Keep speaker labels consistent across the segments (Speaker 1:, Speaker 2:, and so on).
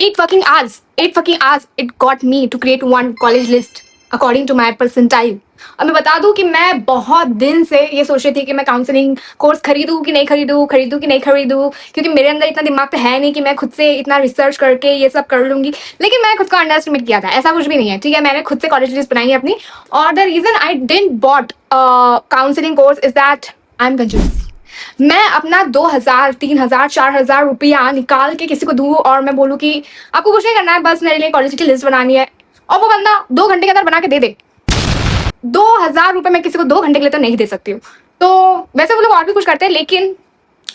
Speaker 1: 8 fucking hours it got me to create one college list according to my percentile. अब मैं बता दूं कि मैं बहुत दिन से ये सोच रही थी कि मैं काउंसलिंग कोर्स खरीदूं कि नहीं खरीदूं, क्योंकि मेरे अंदर इतना दिमाग तो है नहीं कि मैं खुद से इतना रिसर्च करके ये सब कर लूंगी। लेकिन मैंने खुद को अंडर एस्टिमेट किया था, ऐसा कुछ भी नहीं है, ठीक है। मैंने खुद से कॉलेज लिस्ट बनाई है अपनी, और the reason I didn't bought counselling course is that I am कंजूस। मैं अपना 2,000, 3,000, 4,000 रुपया निकाल के किसी को दूं और मैं बोलूं कि आपको कुछ नहीं करना है, बस मेरे लिए कॉलेज की लिस्ट बनानी है, और वो बंदा 2 घंटे के अंदर बना के दे दे। 2,000 रुपये मैं किसी को 2 घंटे के लिए तो नहीं दे सकती हूँ। तो वैसे वो लोग और भी कुछ करते हैं, लेकिन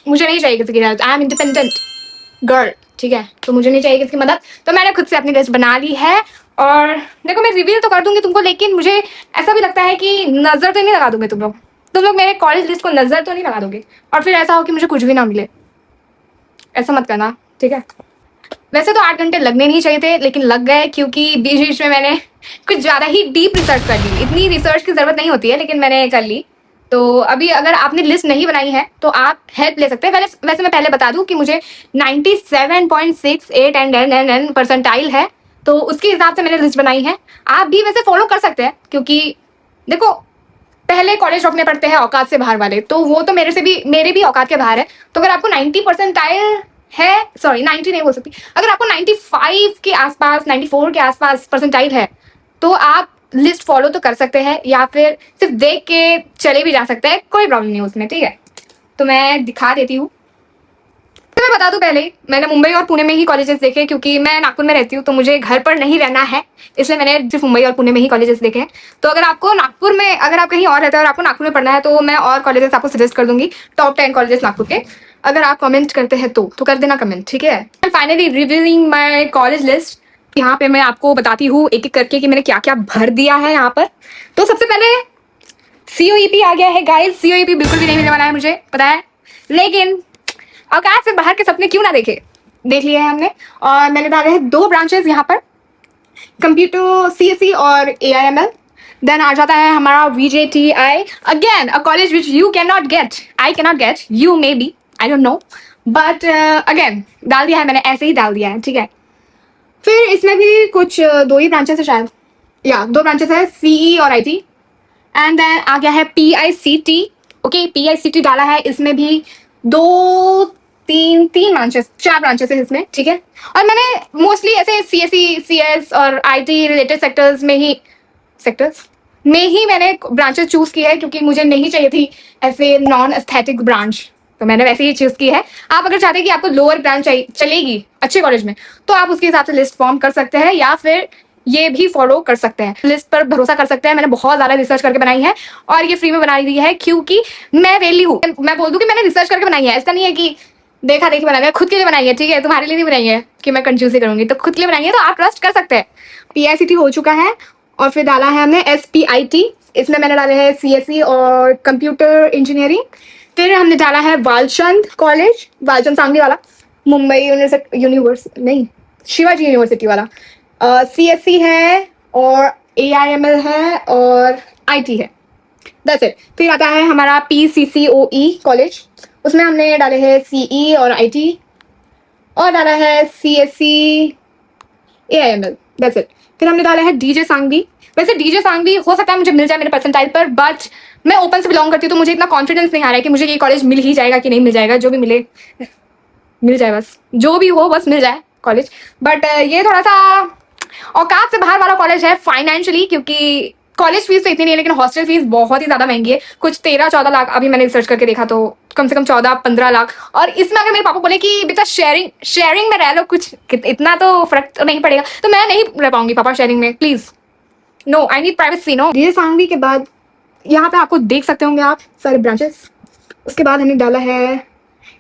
Speaker 1: मुझे नहीं चाहिए किसी की help. I am independent girl, ठीक है, तो मुझे नहीं चाहिए किसी की मदद। तो मैंने खुद से अपनी लिस्ट बना ली है, और देखो मैं रिवील तो कर दूंगी तुमको, लेकिन मुझे ऐसा भी लगता है कि नजर तो नहीं लगा दोगे तुम लोग मेरे कॉलेज लिस्ट को नजर तो नहीं लगा दोगे, और फिर ऐसा हो कि मुझे कुछ भी ना मिले। ऐसा मत करना, ठीक है। वैसे तो 8 घंटे लगने नहीं चाहिए थे, लेकिन लग गए, क्योंकि बीच बीच में मैंने कुछ ज़्यादा ही डीप रिसर्च कर ली। इतनी रिसर्च की ज़रूरत नहीं होती है, लेकिन मैंने कर ली। तो अभी अगर आपने लिस्ट नहीं बनाई है तो आप हेल्प ले सकते हैं। वैसे मैं पहले बता दूं कि मुझे 97.68 एंड परसेंटाइल है, तो उसके हिसाब से मैंने लिस्ट बनाई है। आप भी वैसे फॉलो कर सकते हैं, क्योंकि देखो पहले कॉलेज ड्रॉप में पढ़ते हैं औकात से बाहर वाले, तो वो तो मेरे भी औकात के बाहर है। तो अगर आपको 90 परसेंटाइल है, सॉरी 90 नहीं बोल सकती, अगर आपको 95 के आसपास, 94 के आसपास परसेंटाइल है, तो आप लिस्ट फॉलो तो कर सकते हैं, या फिर सिर्फ देख के चले भी जा सकते हैं, कोई प्रॉब्लम नहीं उसमें, ठीक है। तो मैं दिखा देती हूँ। तो मैं बता दूं, पहले मैंने मुंबई और पुणे में ही कॉलेजेस देखे, क्योंकि मैं नागपुर में रहती हूँ, तो मुझे घर पर नहीं रहना है, इसलिए मैंने सिर्फ मुंबई और पुणे में ही कॉलेजेस देखे हैं। तो अगर आपको नागपुर में, अगर आप कहीं और रहते हैं और आपको नागपुर में पढ़ना है, तो मैं और कॉलेजेस आपको सजेस्ट कर दूंगी, टॉप 10 कॉलेजेस नागपुर के। अगर आप कमेंट करते हैं तो कर देना कमेंट, ठीक है। And finally revealing my college list. यहाँ पे मैं आपको बताती हूँ एक एक करके कि मैंने क्या क्या भर दिया है यहाँ पर। तो सबसे पहले COEP आ गया है गाइस। COEP बिल्कुल भी नहीं मिलने वाला है, मुझे पता है, लेकिन औकात से बाहर के सपने क्यों ना देख लिए हैं हमने। और मैंने डाले हैं 2 ब्रांचेस यहाँ पर, कंप्यूटर CSE और AIML। देन आ जाता है हमारा VJTI, again a college which you can not gate, I can not gate, you may be, I don't know, but again डाल दिया है मैंने, ऐसे ही डाल दिया है, ठीक है। फिर इसमें भी कुछ 2 ही ब्रांचेस है शायद, या 2 ब्रांचेस है, CE और IT। एंड देन आ गया है PICT। ओके, PICT डाला है, इसमें भी 4 ब्रांचेस है इसमें, ठीक है। और मैंने मोस्टली ऐसे CSE, CS और IT रिलेटेड सेक्टर्स में ही मैंने ब्रांचेस चूज की है, क्योंकि मुझे नहीं चाहिए थी ऐसे नॉन एस्थेटिक ब्रांच, तो मैंने वैसे ही चूज की है। आप अगर चाहते हैं कि आपको लोअर ब्रांच चलेगी अच्छे कॉलेज में, तो आप उसके हिसाब से लिस्ट फॉर्म कर सकते हैं, या फिर ये भी फॉलो कर सकते हैं, लिस्ट पर भरोसा कर सकते हैं। मैंने बहुत ज़्यादा रिसर्च करके बनाई है, और ये फ्री में बना दी है, क्योंकि मैं वेली हूँ। मैं बोल दूँ कि मैंने रिसर्च करके बनाई है, ऐसा नहीं है कि देखा देखी बनाई है, खुद के लिए बनाई है, ठीक है। तुम्हारे लिए नहीं बनाई है कि मैं कंफ्यूज करूंगी, तो खुद के लिए बनाई है, तो आप ट्रस्ट कर सकते हैं। PICT हो चुका है, और फिर डाला है हमने SPIT। इसमें मैंने डाले हैं CSE और कंप्यूटर इंजीनियरिंग। फिर हमने डाला है वालचंद कॉलेज, वालचंद सांगली वाला, मुंबई यूनिवर्सिटी नहीं, शिवाजी यूनिवर्सिटी वाला। CSE है, और AIML है, और IT है, दैट्स इट। फिर आता है हमारा PCCOE कॉलेज, उसमें हमने डाले हैं CE और IT, और डाला है CSE AIML, दैट्स इट। फिर हमने डाला है DJ सांगवी। वैसे DJ सांगवी हो सकता है मुझे मिल जाए मेरे परसेंटाइल पर, बट मैं ओपन से बिलोंग करती हूँ, तो मुझे इतना कॉन्फिडेंस नहीं आ रहा है कि मुझे ये कॉलेज मिल ही जाएगा कि नहीं मिल जाएगा। जो भी मिले मिल जाए, बस जो भी हो बस मिल जाए कॉलेज। बट ये थोड़ा सा औकात से बाहर वाला कॉलेज है फाइनेंशियली, क्योंकि कॉलेज फीस तो इतनी नहीं है, लेकिन हॉस्टल फीस बहुत ही ज़्यादा महंगी है, कुछ 13-14 लाख। अभी मैंने रिसर्च करके देखा तो कम से कम 14-15 लाख। और इसमें अगर मेरे पापा बोले कि बेटा शेयरिंग में रह लो, कुछ इतना तो फर्क तो नहीं पड़ेगा, तो मैं नहीं रह पाऊंगी पापा शेयरिंग में, please no, I need privacy, no. ये सांगवी के बाद यहाँ पे आपको देख सकते होंगे आप सारे ब्रांचेस। उसके बाद हमने डाला है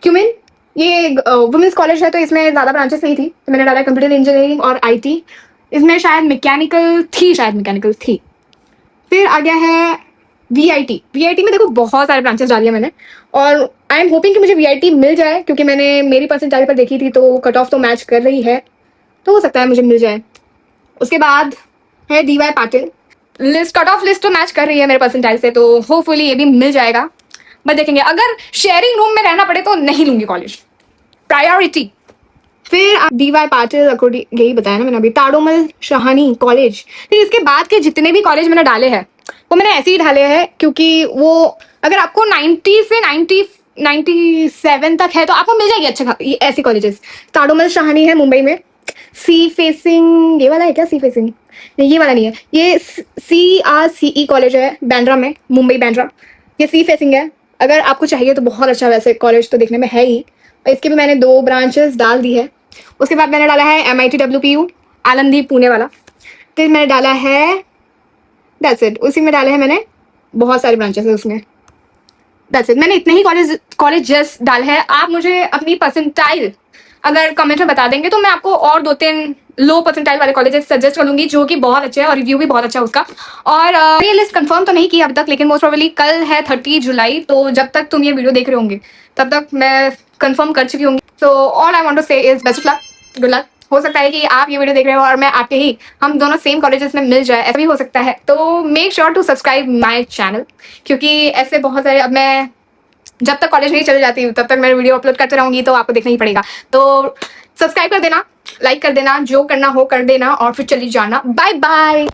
Speaker 1: क्यूमिन, ये वुमेंस कॉलेज है, तो इसमें ज़्यादा ब्रांचेस नहीं थी, तो मैंने डाला कंप्यूटर इंजीनियरिंग और IT। इसमें शायद मैकेनिकल थी। फिर आ गया है VIT में देखो बहुत सारे ब्रांचेस डालिए मैंने, और आई एम होपिंग कि मुझे VIT मिल जाए, क्योंकि मैंने मेरी परसेंटाइल पर देखी थी, तो कट ऑफ तो मैच कर रही है, तो हो सकता है मुझे मिल जाए। उसके बाद है DY Patil, cut off list तो मैच कर रही है मेरे परसेंटाइल से, तो होपफुली ये भी मिल जाएगा, बट देखेंगे। अगर शेयरिंग रूम में रहना पड़े तो नहीं लूंगी कॉलेज, प्रायोरिटी फिर DY पाटिल अकॉर्डिंग, यही बताया ना मैंने अभी, ताड़ोमल शाहानी कॉलेज। फिर इसके बाद के जितने भी कॉलेज मैंने डाले हैं वो मैंने ऐसे ही डाले हैं, क्योंकि वो अगर आपको 90 से 97 तक है तो आपको मिल जाएगी ये ऐसी कॉलेजेस। ताड़ोमल शाहानी है मुंबई में। सी फेसिंग, ये वाला है क्या? सी फेसिंग नहीं, ये वाला नहीं है, ये CRCE कॉलेज है बांद्रा में, मुंबई बांद्रा। ये सी फेसिंग है। अगर आपको चाहिए तो बहुत अच्छा, वैसे कॉलेज तो देखने में है ही। इसके भी मैंने 2 ब्रांचेस डाल दी है। उसके बाद मैंने डाला है MIT WPU आलमदी पुणे वाला। फिर मैंने डाला है, दैट्स इट, उसी में डाले हैं मैंने बहुत सारे ब्रांचेस है उसमें। दैट्स इट, मैंने इतने ही कॉलेजेस डाले हैं। आप मुझे अपनी परसेंटाइल अगर कमेंट में बता देंगे तो मैं आपको और 2-3 लो परसेंटाइल वाले कॉलेजेस सजेस्ट करूंगी जो कि बहुत अच्छे हैं और रिव्यू भी बहुत अच्छा है उसका। और ये लिस्ट कंफर्म तो नहीं की अभी तक, लेकिन मोस्ट प्रोबेबली कल है 30 जुलाई, तो जब तक तुम ये वीडियो देख रहे होंगे तब तक मैं कंफर्म कर चुकी होंगी। So all I want to say is best of luck, good luck. हो सकता है कि आप ये वीडियो देख रहे हो और मैं आपके ही, हम दोनों सेम कॉलेजेस में मिल जाए, ऐसा भी हो सकता है। तो make sure to subscribe my channel, क्योंकि ऐसे बहुत सारे, अब मैं जब तक कॉलेज नहीं चले जाती तब तक मैं वीडियो अपलोड करते रहूंगी, तो आपको देखना ही पड़ेगा। तो सब्सक्राइब कर देना, लाइक कर देना, जो करना हो कर देना, और फिर चली जाना। Bye bye.